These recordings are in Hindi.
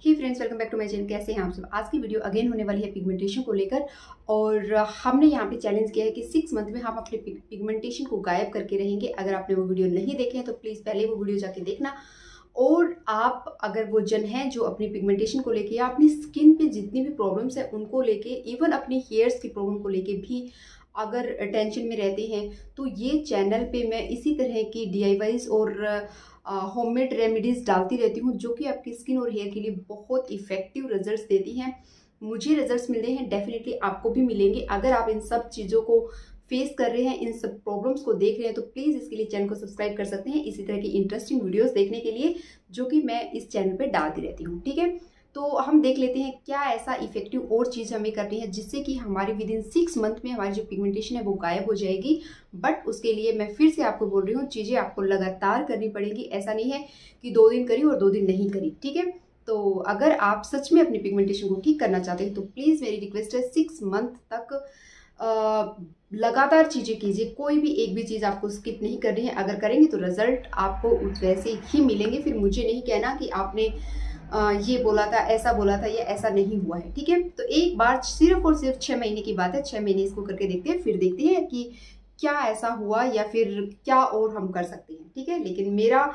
Hey friends, welcome back to my channel. कैसे हैं आप सब। आज की वीडियो अगेन होने वाली है पिगमेंटेशन को लेकर और हमने यहाँ पे चैलेंज किया है कि 6 मंथ में हम अपने पिगमेंटेशन को गायब करके रहेंगे। अगर आपने वो वीडियो नहीं देखे हैं तो प्लीज़ पहले वो वीडियो जाके देखना। और आप अगर वो जन हैं जो अपनी पिगमेंटेशन को लेके या अपनी स्किन पे जितनी भी प्रॉब्लम्स है उनको लेके, इवन अपनी हेयर्स की प्रॉब्लम को लेके भी अगर टेंशन में रहते हैं तो ये चैनल पे मैं इसी तरह की DIYs और होममेड रेमेडीज़ डालती रहती हूँ जो कि आपकी स्किन और हेयर के लिए बहुत इफ़ेक्टिव रिजल्ट्स देती हैं। मुझे रिजल्ट्स मिले हैं, डेफिनेटली आपको भी मिलेंगे। अगर आप इन सब चीज़ों को फेस कर रहे हैं, इन सब प्रॉब्लम्स को देख रहे हैं तो प्लीज़ इसके लिए चैनल को सब्सक्राइब कर सकते हैं इसी तरह की इंटरेस्टिंग वीडियोस देखने के लिए जो कि मैं इस चैनल पे डालती रहती हूँ। ठीक है, तो हम देख लेते हैं क्या ऐसा इफेक्टिव और चीज़ हमें करनी है जिससे कि हमारी विद इन 6 मंथ में हमारी जो पिगमेंटेशन है वो गायब हो जाएगी। बट उसके लिए मैं फिर से आपको बोल रही हूँ, चीज़ें आपको लगातार करनी पड़ेगी। ऐसा नहीं है कि 2 दिन करी और 2 दिन नहीं करी। ठीक है, तो अगर आप सच में अपनी पिगमेंटेशन को ठीक करना चाहते हैं तो प्लीज़ मेरी रिक्वेस्ट है 6 मंथ तक लगातार चीज़ें कीजिए। कोई भी एक भी चीज़ आपको स्किप नहीं करनी है। अगर करेंगे तो रिजल्ट आपको वैसे ही मिलेंगे। फिर मुझे नहीं कहना कि आपने ये बोला था, ऐसा बोला था, या ऐसा नहीं हुआ है। ठीक है, तो एक बार सिर्फ और सिर्फ 6 महीने की बात है। 6 महीने इसको करके देखते हैं, फिर देखते हैं कि क्या ऐसा हुआ या फिर क्या और हम कर सकते हैं। ठीक है, लेकिन मेरा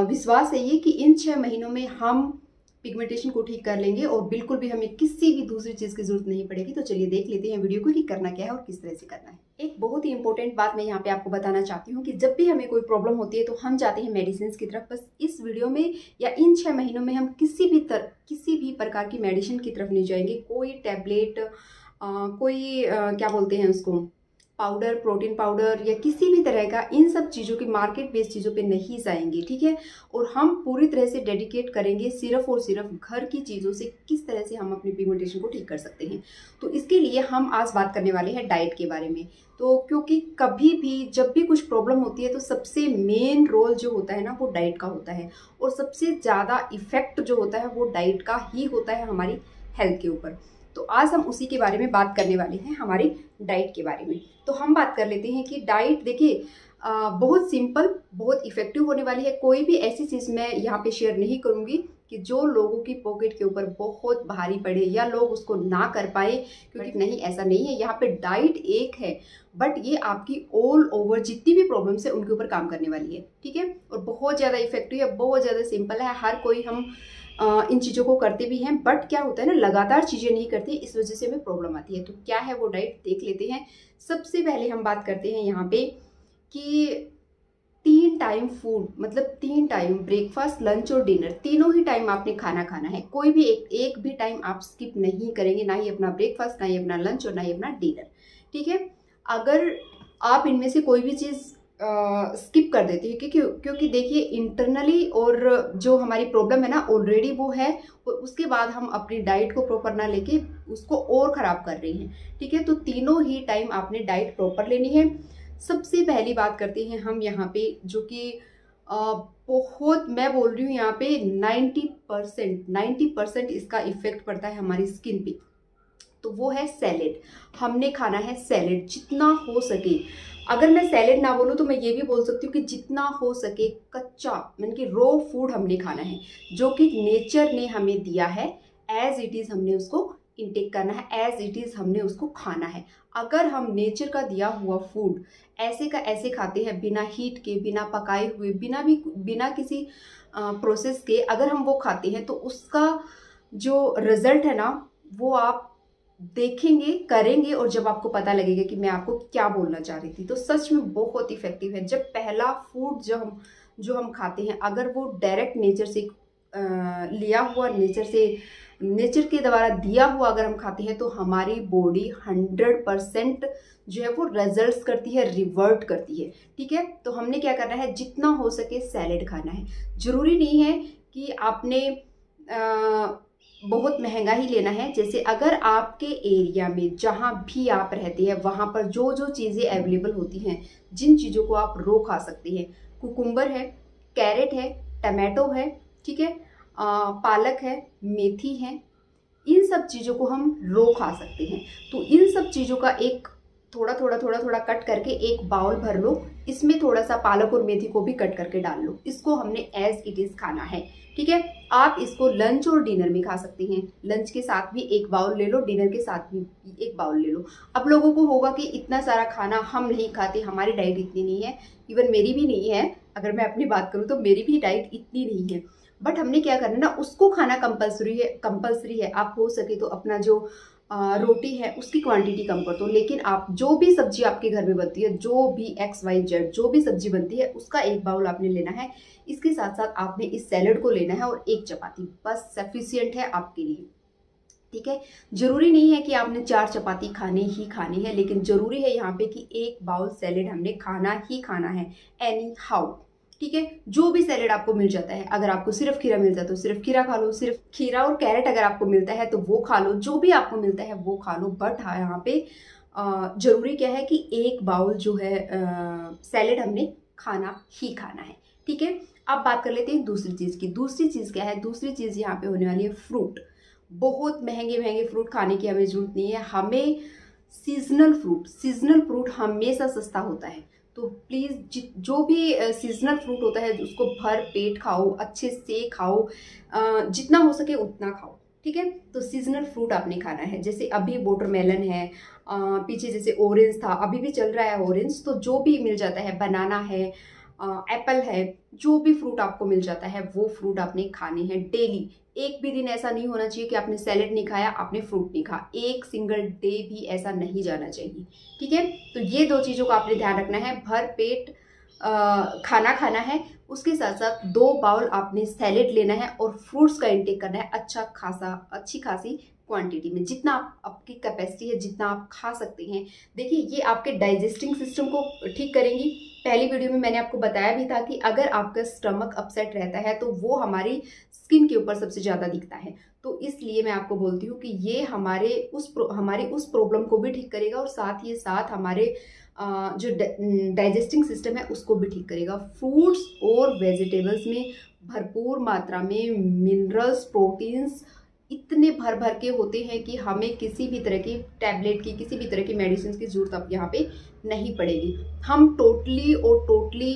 विश्वास है ये कि इन 6 महीनों में हम पिगमेंटेशन को ठीक कर लेंगे और बिल्कुल भी हमें किसी भी दूसरी चीज़ की जरूरत नहीं पड़ेगी। तो चलिए देख लेते हैं वीडियो को कि करना क्या है और किस तरह से करना है। एक बहुत ही इंपॉर्टेंट बात मैं यहाँ पे आपको बताना चाहती हूँ कि जब भी हमें कोई प्रॉब्लम होती है तो हम जाते हैं मेडिसिन की तरफ। बस इस वीडियो में या इन 6 महीनों में हम किसी भी प्रकार की मेडिसिन की तरफ नहीं जाएंगे। कोई टैबलेट, क्या बोलते हैं उसको, पाउडर, प्रोटीन पाउडर या किसी भी तरह का, इन सब चीज़ों की मार्केट बेस्ड चीज़ों पे नहीं जाएंगे। ठीक है, और हम पूरी तरह से डेडिकेट करेंगे सिर्फ और सिर्फ घर की चीज़ों से किस तरह से हम अपनी पिगमेंटेशन को ठीक कर सकते हैं। तो इसके लिए हम आज बात करने वाले हैं डाइट के बारे में। तो क्योंकि कभी भी जब भी कुछ प्रॉब्लम होती है तो सबसे मेन रोल जो होता है ना वो डाइट का होता है और सबसे ज़्यादा इफेक्ट जो होता है वो डाइट का ही होता है हमारी हेल्थ के ऊपर। तो आज हम उसी के बारे में बात करने वाले हैं, हमारी डाइट के बारे में। तो हम बात कर लेते हैं कि डाइट देखिए बहुत सिंपल, बहुत इफेक्टिव होने वाली है। कोई भी ऐसी चीज़ मैं यहाँ पे शेयर नहीं करूँगी कि जो लोगों की पॉकेट के ऊपर बहुत भारी पड़े या लोग उसको ना कर पाए, क्योंकि नहीं, ऐसा नहीं है। यहाँ पे डाइट एक है बट ये आपकी ऑल ओवर जितनी भी प्रॉब्लम्स है उनके ऊपर काम करने वाली है। ठीक है, और बहुत ज़्यादा इफेक्टिव है, बहुत ज़्यादा सिंपल है। हर कोई हम इन चीज़ों को करते भी हैं, बट क्या होता है ना, लगातार चीज़ें नहीं करते, इस वजह से हमें प्रॉब्लम आती है। तो क्या है वो डाइट, देख लेते हैं। सबसे पहले हम बात करते हैं यहाँ पे कि 3 टाइम फूड, मतलब 3 टाइम ब्रेकफास्ट, लंच और डिनर, तीनों ही टाइम आपने खाना खाना है। कोई भी एक भी टाइम आप स्किप नहीं करेंगे, ना ही अपना ब्रेकफास्ट, ना ही अपना लंच और ना ही अपना डिनर। ठीक है, अगर आप इनमें से कोई भी चीज़ स्किप कर देते हैं क्योंकि देखिए इंटरनली और जो हमारी प्रॉब्लम है ना ऑलरेडी वो है, और उसके बाद हम अपनी डाइट को प्रॉपर ना लेके उसको और ख़राब कर रही हैं। ठीक है, तो तीनों ही टाइम आपने डाइट प्रॉपर लेनी है। सबसे पहली बात करते हैं हम यहाँ पे, जो कि बहुत, मैं बोल रही हूँ यहाँ पे 90% इसका इफेक्ट पड़ता है हमारी स्किन पे। तो वो है सैलेड। हमने खाना है सैलेड जितना हो सके। अगर मैं सैलेड ना बोलूँ तो मैं ये भी बोल सकती हूँ कि जितना हो सके कच्चा, यानी कि रॉ फूड हमने खाना है जो कि नेचर ने हमें दिया है। एज इट इज़ हमने उसको इंटेक करना है, एज इट इज़ हमने उसको खाना है। अगर हम नेचर का दिया हुआ फूड ऐसे का ऐसे खाते हैं, बिना हीट के, बिना पकाए हुए, बिना किसी प्रोसेस के, अगर हम वो खाते हैं तो उसका जो रिजल्ट है ना वो आप देखेंगे, करेंगे, और जब आपको पता लगेगा कि मैं आपको क्या बोलना चाह रही थी। तो सच में बहुत इफेक्टिव है। जब पहला फूड जो हम खाते हैं, अगर वो डायरेक्ट नेचर से लिया हुआ, नेचर के द्वारा दिया हुआ अगर हम खाते हैं तो हमारी बॉडी 100% जो है वो रिजल्ट्स करती है, रिवर्ट करती है। ठीक है, तो हमने क्या करना है, जितना हो सके सैलेड खाना है। जरूरी नहीं है कि आपने बहुत महंगा ही लेना है। जैसे अगर आपके एरिया में जहाँ भी आप रहते हैं वहाँ पर जो जो चीज़ें अवेलेबल होती हैं, जिन चीज़ों को आप रो खा सकते हैं, कुकुम्बर है, कैरेट है, टमाटो है, ठीक है, पालक है, मेथी है, इन सब चीज़ों को हम रो खा सकते हैं। तो इन सब चीज़ों का एक थोड़ा कट करके एक बाउल भर लो, इसमें थोड़ा सा पालक और मेथी को भी कट करके डाल लो। इसको हमने एज इट इज़ खाना है। ठीक है। आप इसको लंच और डिनर में खा सकते हैं। लंच के साथ भी एक बाउल ले लो, डिनर के साथ भी एक बाउल ले लो। अब लोगों को होगा कि इतना सारा खाना हम नहीं खाते, हमारी डाइट इतनी नहीं है, इवन मेरी भी नहीं है। अगर मैं अपनी बात करूँ तो मेरी भी डाइट इतनी नहीं है, बट हमने क्या करना ना, उसको खाना कंपलसरी है। आप हो सके तो अपना जो रोटी है उसकी क्वांटिटी कम कर दो, लेकिन आप जो भी सब्जी आपके घर में बनती है, जो भी XYZ जो भी सब्जी बनती है, उसका एक बाउल आपने लेना है। इसके साथ साथ आपने इस सैलड को लेना है और एक चपाती, बस सफिशियंट है आपके लिए। ठीक है। जरूरी नहीं है कि आपने 4 चपाती खानी है, लेकिन जरूरी है यहाँ पे कि एक बाउल सैलेड हमने खाना ही खाना है, एनी हाउ। ठीक है। जो भी सैलेड आपको मिल जाता है, अगर आपको सिर्फ खीरा मिलता है तो सिर्फ खीरा खा लो, सिर्फ खीरा और कैरेट अगर आपको मिलता है तो वो खा लो, जो भी आपको मिलता है वो खा लो। बट हाँ, यहाँ पे जरूरी क्या है कि एक बाउल जो है सैलेड हमने खाना ही खाना है। ठीक है। अब बात कर लेते हैं दूसरी चीज़ की। दूसरी चीज़ क्या है? दूसरी चीज़ यहाँ पे होने वाली है फ्रूट। बहुत महंगे महंगे फ्रूट खाने की हमें जरूरत नहीं है। हमें सीजनल फ्रूट हमेशा सस्ता होता है। तो प्लीज़ जो भी सीजनल फ्रूट होता है उसको भर पेट खाओ, अच्छे से खाओ, जितना हो सके उतना खाओ। ठीक है। तो सीजनल फ्रूट आपने खाना है। जैसे अभी वाटरमेलन है, पीछे जैसे ऑरेंज था, अभी भी चल रहा है ऑरेंज। तो जो भी मिल जाता है, बनाना है, एप्पल है, जो भी फ्रूट आपको मिल जाता है वो फ्रूट आपने खाने हैं डेली। एक भी दिन ऐसा नहीं होना चाहिए कि आपने सैलेड नहीं खाया, आपने फ्रूट नहीं खाया। एक सिंगल डे भी ऐसा नहीं जाना चाहिए। ठीक है। तो ये 2 चीज़ों का आपने ध्यान रखना है। भर पेट खाना खाना है, उसके साथ साथ 2 बाउल आपने सैलेड लेना है और फ्रूट्स का इंटेक करना है अच्छी खासी क्वांटिटी में, जितना आपकी कैपेसिटी है, जितना आप खा सकते हैं। देखिए, ये आपके डाइजेस्टिंग सिस्टम को ठीक करेंगी। पहली वीडियो में मैंने आपको बताया भी था कि अगर आपका स्टमक अपसेट रहता है तो वो हमारी स्किन के ऊपर सबसे ज़्यादा दिखता है। तो इसलिए मैं आपको बोलती हूँ कि ये हमारी उस प्रॉब्लम को भी ठीक करेगा और साथ ही साथ हमारे जो डाइजेस्टिंग सिस्टम है उसको भी ठीक करेगा। फ्रूट्स और वेजिटेबल्स में भरपूर मात्रा में मिनरल्स, प्रोटीन्स इतने भर भर के होते हैं कि हमें किसी भी तरह की टैबलेट की, किसी भी तरह की मेडिसिन की जरूरत अब यहाँ पे नहीं पड़ेगी। हम टोटली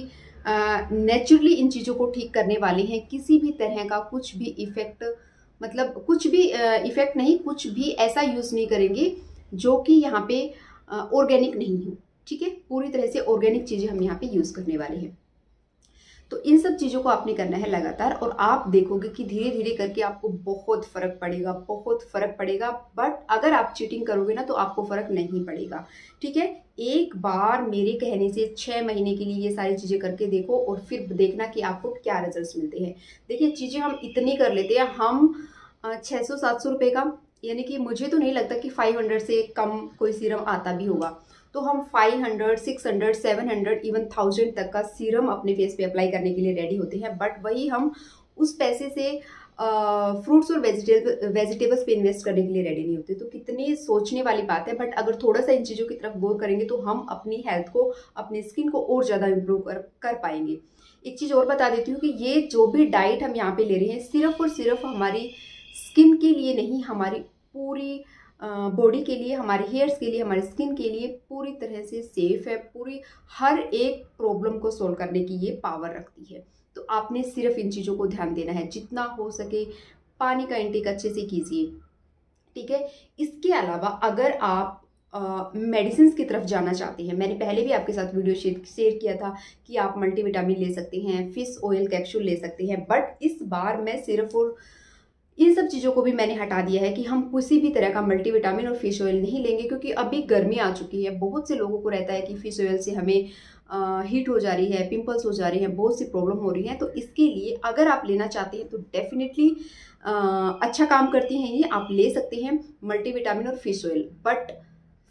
नेचुरली इन चीज़ों को ठीक करने वाले हैं। किसी भी तरह का कुछ भी इफेक्ट, मतलब कुछ भी इफेक्ट नहीं, कुछ भी ऐसा यूज़ नहीं करेंगे जो कि यहाँ पे ऑर्गेनिक नहीं हो। ठीक है। पूरी तरह से ऑर्गेनिक चीज़ें हम यहाँ पे यूज़ करने वाले हैं। तो इन सब चीज़ों को आपने करना है लगातार, और आप देखोगे कि धीरे धीरे करके आपको बहुत फर्क पड़ेगा। बट अगर आप चीटिंग करोगे ना तो आपको फर्क नहीं पड़ेगा। ठीक है। एक बार मेरे कहने से 6 महीने के लिए ये सारी चीज़ें करके देखो और फिर देखना कि आपको क्या रिजल्ट्स मिलते हैं। देखिए, चीज़ें हम इतनी कर लेते हैं, हम 600-700 रुपये का, यानी कि मुझे तो नहीं लगता कि 500 से कम कोई सीरम आता भी होगा। तो हम 500, 600, 700, इवन 1000 तक का सीरम अपने फेस पे अप्लाई करने के लिए रेडी होते हैं। बट वही हम उस पैसे से फ्रूट्स और वेजिटेबल्स पे इन्वेस्ट करने के लिए रेडी नहीं होते। तो कितनी सोचने वाली बात है। बट अगर थोड़ा सा इन चीज़ों की तरफ गौर करेंगे तो हम अपनी हेल्थ को, अपनी स्किन को और ज़्यादा इम्प्रूव कर पाएंगे। एक चीज़ और बता देती हूँ कि ये जो भी डाइट हम यहाँ पे ले रहे हैं सिर्फ और सिर्फ हमारी स्किन के लिए नहीं, हमारी पूरी बॉडी के लिए, हमारे हेयर्स के लिए, हमारी स्किन के लिए पूरी तरह से सेफ है। पूरी हर एक प्रॉब्लम को सोल्व करने की ये पावर रखती है। तो आपने सिर्फ इन चीज़ों को ध्यान देना है। जितना हो सके पानी का इंटेक अच्छे से कीजिए। ठीक है। इसके अलावा अगर आप मेडिसिन की तरफ जाना चाहते हैं, मैंने पहले भी आपके साथ वीडियो शेयर किया था कि आप मल्टीविटामिन ले सकते हैं, फिश ऑयल कैप्सूल ले सकते हैं। बट इस बार मैं सिर्फ और इन सब चीज़ों को भी मैंने हटा दिया है कि हम किसी भी तरह का मल्टीविटामिन और फिश ऑयल नहीं लेंगे, क्योंकि अभी गर्मी आ चुकी है। बहुत से लोगों को रहता है कि फिश ऑयल से हमें हीट हो जा रही है, पिंपल्स हो जा रहे हैं, बहुत सी प्रॉब्लम हो रही है। तो इसके लिए अगर आप लेना चाहते हैं तो डेफिनेटली अच्छा काम करती हैं ये, आप ले सकते हैं मल्टीविटामिन और फिश ऑयल। बट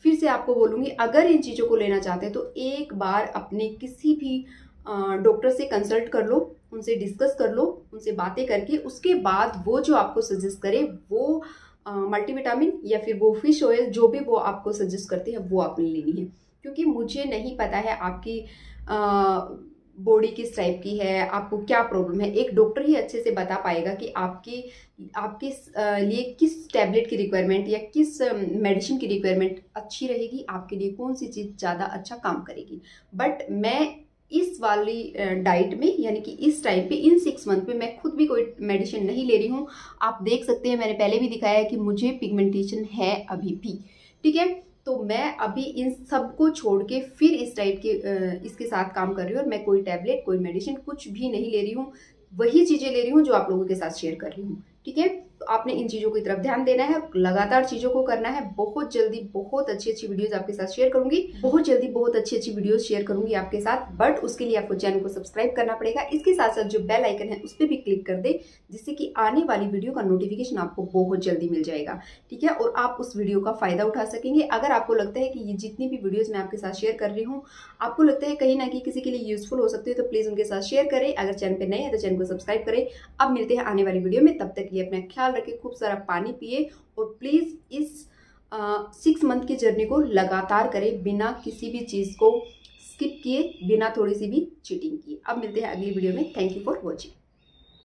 फिर से आपको बोलूँगी, अगर इन चीज़ों को लेना चाहते हैं तो एक बार अपने किसी भी डॉक्टर से कंसल्ट कर लो, उनसे डिस्कस कर लो, उनसे बातें करके उसके बाद वो जो आपको सजेस्ट करे वो मल्टीविटामिन या फिर वो फिश ऑयल, जो भी वो आपको सजेस्ट करते हैं वो आपने लेनी है। क्योंकि मुझे नहीं पता है आपकी बॉडी किस टाइप की है, आपको क्या प्रॉब्लम है। एक डॉक्टर ही अच्छे से बता पाएगा कि आपके लिए किस टैबलेट की रिक्वायरमेंट या किस मेडिसिन की रिक्वायरमेंट अच्छी रहेगी, आपके लिए कौन सी चीज़ ज़्यादा अच्छा काम करेगी। बट मैं इस वाली डाइट में, यानी कि इस टाइम पे इन 6 मंथ में मैं खुद भी कोई मेडिसिन नहीं ले रही हूँ। आप देख सकते हैं, मैंने पहले भी दिखाया है कि मुझे पिगमेंटेशन है अभी भी, ठीक है। तो मैं अभी इन सब को छोड़ के फिर इस डाइट के इसके साथ काम कर रही हूँ, और मैं कोई टैबलेट, कोई मेडिसिन कुछ भी नहीं ले रही हूँ। वही चीज़ें ले रही हूँ जो आप लोगों के साथ शेयर कर रही हूँ, ठीक है। तो आपने इन चीज़ों की तरफ ध्यान देना है, लगातार चीज़ों को करना है। बहुत जल्दी बहुत अच्छी अच्छी वीडियोस आपके साथ शेयर करूंगी, बहुत जल्दी बहुत अच्छी अच्छी वीडियोस शेयर करूंगी आपके साथ। बट उसके लिए आपको चैनल को सब्सक्राइब करना पड़ेगा। इसके साथ साथ जो बेल आइकन है उस पर भी क्लिक कर दे, जिससे कि आने वाली वीडियो का नोटिफिकेशन आपको बहुत जल्दी मिल जाएगा, ठीक है। और आप उस वीडियो का फायदा उठा सकेंगे। अगर आपको लगता है कि ये जितनी भी वीडियोज मैं आपके साथ शेयर कर रही हूँ आपको लगता है कहीं ना कहीं किसी के लिए यूजफुल हो सकती है, तो प्लीज़ उनके साथ शेयर करें। अगर चैनल पर नए हैं तो चैनल को सब्सक्राइब करें। अब मिलते हैं आने वाली वीडियो में, तब तक के लिए अपना ख्याल रखें, खूब सारा पानी पिए, और प्लीज़ इस 6 मंथ की जर्नी को लगातार करें, बिना किसी भी चीज़ को स्किप किए, बिना थोड़ी सी भी चीटिंग किए। अब मिलते हैं अगली वीडियो में। Thank you for watching.